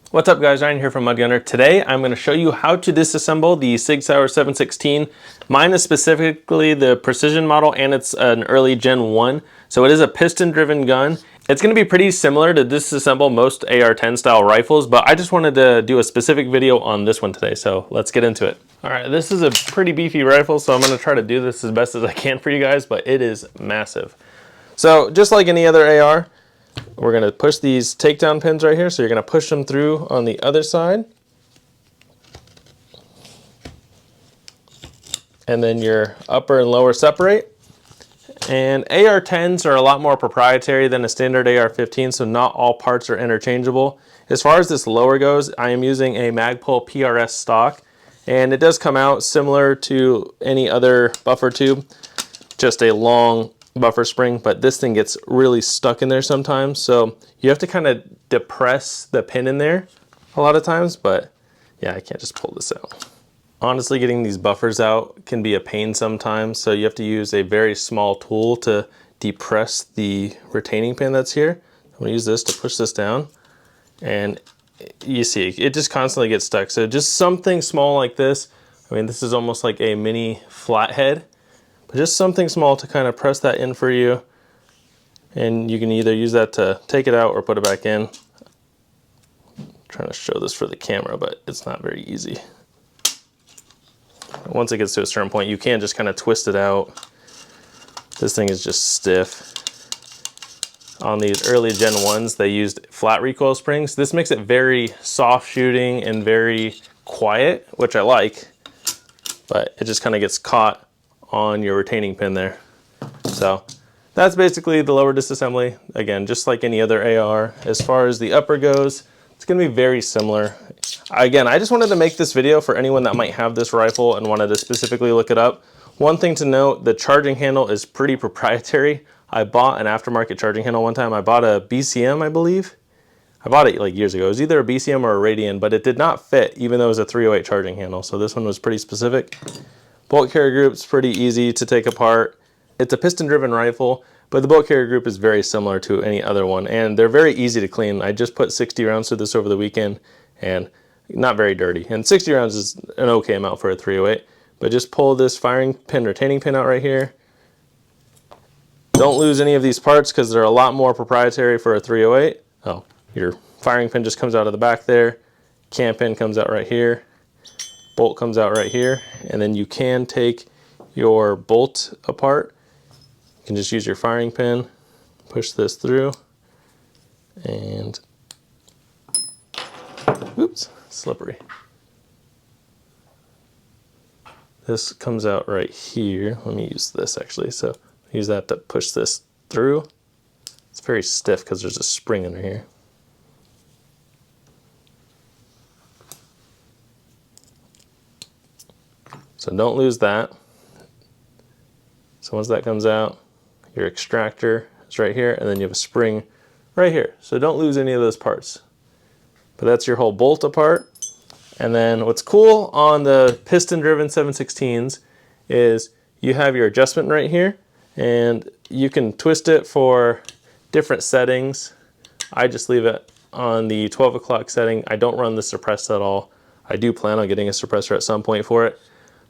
What's up guys, Ryan here from Mud Gunner. Today I'm going to show you how to disassemble the Sig Sauer 716. Mine is specifically the precision model and it's an early Gen 1. So it is a piston driven gun. It's going to be pretty similar to disassemble most AR-10 style rifles, but I just wanted to do a specific video on this one today. So let's get into it. Alright, this is a pretty beefy rifle, so I'm going to try to do this as best as I can for you guys, but it is massive. So just like any other AR, we're going to push these takedown pins right here. So you're going to push them through on the other side. And then your upper and lower separate. And AR-10s are a lot more proprietary than a standard AR-15, so not all parts are interchangeable. As far as this lower goes, I am using a Magpul PRS stock. And it does come out similar to any other buffer tube, just a long buffer spring, but this thing gets really stuck in there sometimes, so you have to kind of depress the pin in there a lot of times. But yeah, I can't just pull this out. Honestly, getting these buffers out can be a pain sometimes, so you have to use a very small tool to depress the retaining pin that's here. I'm going to use this to push this down, and you see it just constantly gets stuck. So just something small like this, I mean this is almost like a mini flathead, but just something small to kind of press that in for you. And you can either use that to take it out or put it back in. I'm trying to show this for the camera, but it's not very easy. Once it gets to a certain point, you can just kind of twist it out. This thing is just stiff. On these early Gen 1s, they used flat recoil springs. This makes it very soft shooting and very quiet, which I like, but it just kind of gets caught on your retaining pin there. So that's basically the lower disassembly. Again, just like any other AR. As far as the upper goes, it's going to be very similar. Again, I just wanted to make this video for anyone that might have this rifle and wanted to specifically look it up. One thing to note, the charging handle is pretty proprietary. I bought an aftermarket charging handle one time. I bought a BCM, I believe. I bought it like years ago. It was either a BCM or a Radian, but it did not fit even though it was a 308 charging handle. So this one was pretty specific. Bolt carrier group's pretty easy to take apart. It's a piston driven rifle, but the bolt carrier group is very similar to any other one, and they're very easy to clean. I just put 60 rounds through this over the weekend, and not very dirty. And 60 rounds is an okay amount for a 308, but just pull this firing pin, retaining pin out right here. Don't lose any of these parts because they're a lot more proprietary for a 308. Oh, your firing pin just comes out of the back there. Cam pin comes out right here. Bolt comes out right here, and then you can take your bolt apart. You can just use your firing pin, push this through, and oops, slippery. This comes out right here. Let me use this actually. So use that to push this through. It's very stiff because there's a spring under here. So don't lose that. So once that comes out, your extractor is right here, and then you have a spring right here. So don't lose any of those parts. But that's your whole bolt apart. And then what's cool on the piston-driven 716s is you have your adjustment right here, and you can twist it for different settings. I just leave it on the 12 o'clock setting. I don't run the suppressed at all. I do plan on getting a suppressor at some point for it.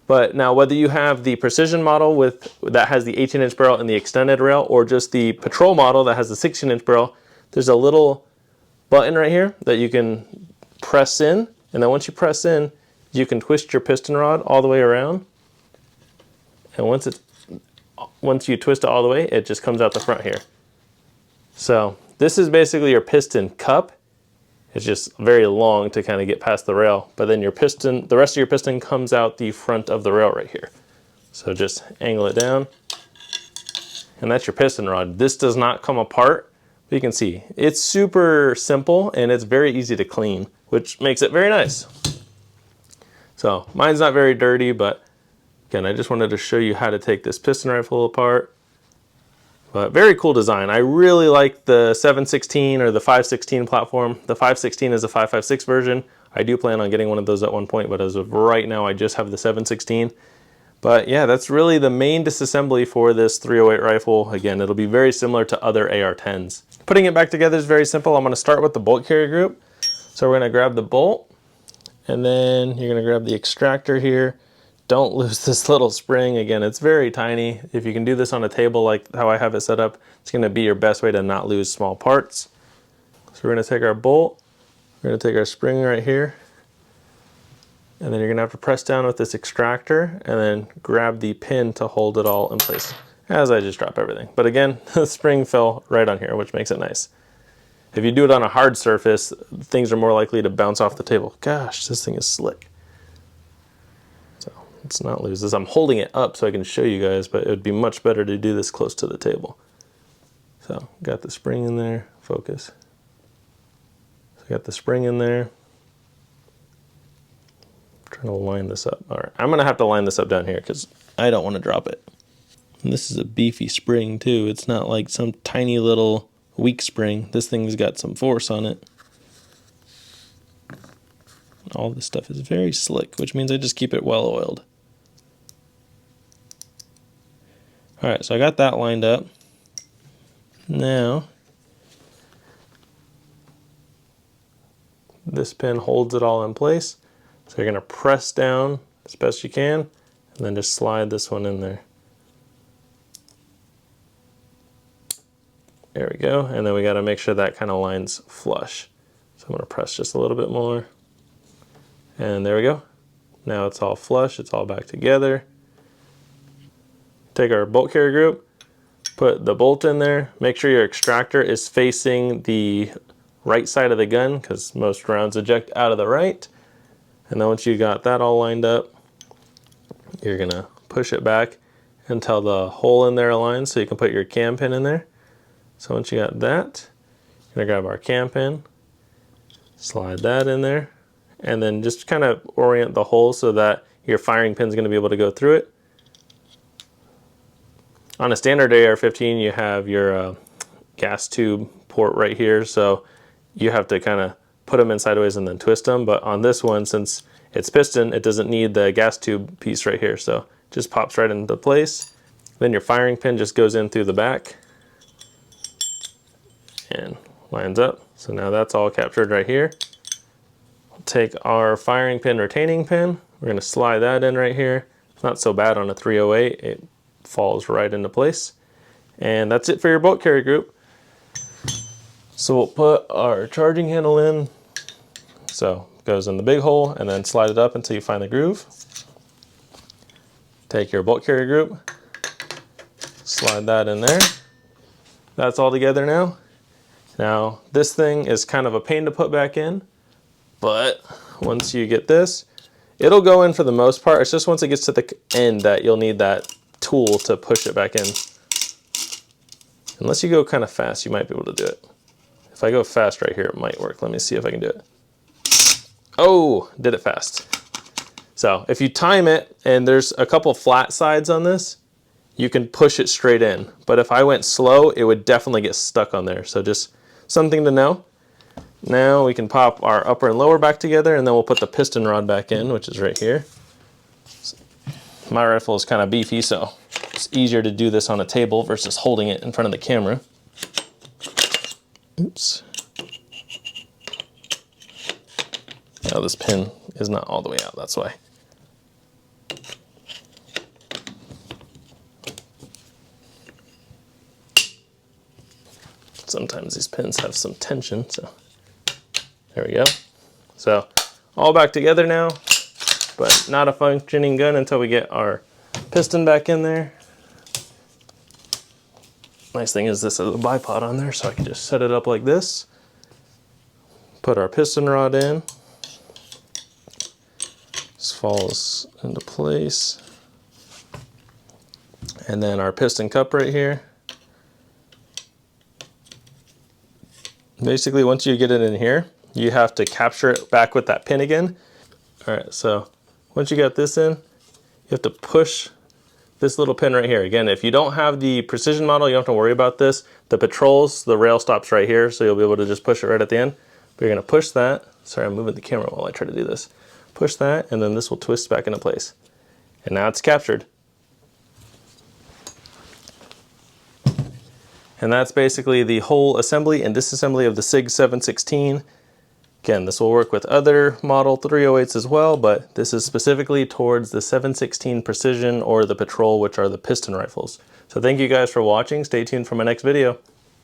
But now whether you have the precision model that has the 18-inch barrel and the extended rail, or just the patrol model that has the 16-inch barrel, there's a little button right here that you can press in. And then once you press in, you can twist your piston rod all the way around. And once you twist it all the way, it just comes out the front here. So this is basically your piston cup. It's just very long to kind of get past the rail, but then your piston, the rest of your piston comes out the front of the rail right here. So just angle it down, and that's your piston rod. This does not come apart, but you can see it's super simple and it's very easy to clean, which makes it very nice. So mine's not very dirty, but again, I just wanted to show you how to take this piston rifle apart. But very cool design. I really like the 716 or the 516 platform. The 516 is a 5.56 version. I do plan on getting one of those at one point, but as of right now, I just have the 716. But yeah, that's really the main disassembly for this 308 rifle. Again, it'll be very similar to other AR-10s. Putting it back together is very simple. I'm going to start with the bolt carrier group. So we're gonna grab the bolt, and then you're gonna grab the extractor here. Don't lose this little spring. Again, it's very tiny. If you can do this on a table like how I have it set up, it's gonna be your best way to not lose small parts. So we're gonna take our bolt, we're gonna take our spring right here, and then you're gonna have to press down with this extractor and then grab the pin to hold it all in place, as I just drop everything. But again, the spring fell right on here, which makes it nice. If you do it on a hard surface, things are more likely to bounce off the table. Gosh, this thing is slick. So let's not lose this. I'm holding it up so I can show you guys, but it would be much better to do this close to the table. So got the spring in there, focus. So got the spring in there. I'm trying to line this up. All right, I'm gonna have to line this up down here because I don't want to drop it. And this is a beefy spring too. It's not like some tiny little weak spring. This thing's got some force on it. All this stuff is very slick, which means I just keep it well oiled. All right, so I got that lined up. Now, this pin holds it all in place. So you're gonna press down as best you can, and then just slide this one in there. There we go, and then we gotta make sure that kind of lines flush. So I'm gonna press just a little bit more. And there we go. Now it's all flush, it's all back together. Take our bolt carrier group, put the bolt in there. Make sure your extractor is facing the right side of the gun because most rounds eject out of the right. And then once you got that all lined up, you're gonna push it back until the hole in there aligns so you can put your cam pin in there. So once you got that, you're gonna grab our cam pin, slide that in there, and then just kind of orient the hole so that your firing pin is gonna be able to go through it. On a standard AR-15, you have your gas tube port right here, so you have to kind of put them in sideways and then twist them. But on this one, since it's piston, it doesn't need the gas tube piece right here, so it just pops right into place. Then your firing pin just goes in through the back and lines up. So now that's all captured right here. We'll take our firing pin retaining pin. We're gonna slide that in right here. It's not so bad on a 308. It falls right into place. And that's it for your bolt carrier group. So we'll put our charging handle in. So it goes in the big hole and then slide it up until you find the groove. Take your bolt carrier group, slide that in there. That's all together now. Now, this thing is kind of a pain to put back in, but once you get this, it'll go in for the most part. It's just once it gets to the end that you'll need that tool to push it back in. Unless you go kind of fast, you might be able to do it. If I go fast right here, it might work. Let me see if I can do it. Oh, did it fast. So if you time it and there's a couple flat sides on this, you can push it straight in. But if I went slow, it would definitely get stuck on there. So just something to know. Now we can pop our upper and lower back together, and then we'll put the piston rod back in, which is right here. My rifle is kind of beefy, so it's easier to do this on a table versus holding it in front of the camera. Oops. Now this pin is not all the way out, that's why. Sometimes these pins have some tension, so there we go. So all back together now, but not a functioning gun until we get our piston back in there. Nice thing is this is a bipod on there, so I can just set it up like this. Put our piston rod in. This falls into place. And then our piston cup right here. Basically, once you get it in here, you have to capture it back with that pin again. All right, so once you got this in, you have to push this little pin right here. Again, if you don't have the precision model, you don't have to worry about this. The patrols, the rail stops right here, so you'll be able to just push it right at the end. But you're gonna push that. Sorry, I'm moving the camera while I try to do this. Push that, and then this will twist back into place. And now it's captured. And that's basically the whole assembly and disassembly of the Sig 716 Again, this will work with other Model 308s as well, but this is specifically towards the 716 Precision or the Patrol, which are the piston rifles. So thank you guys for watching. Stay tuned for my next video.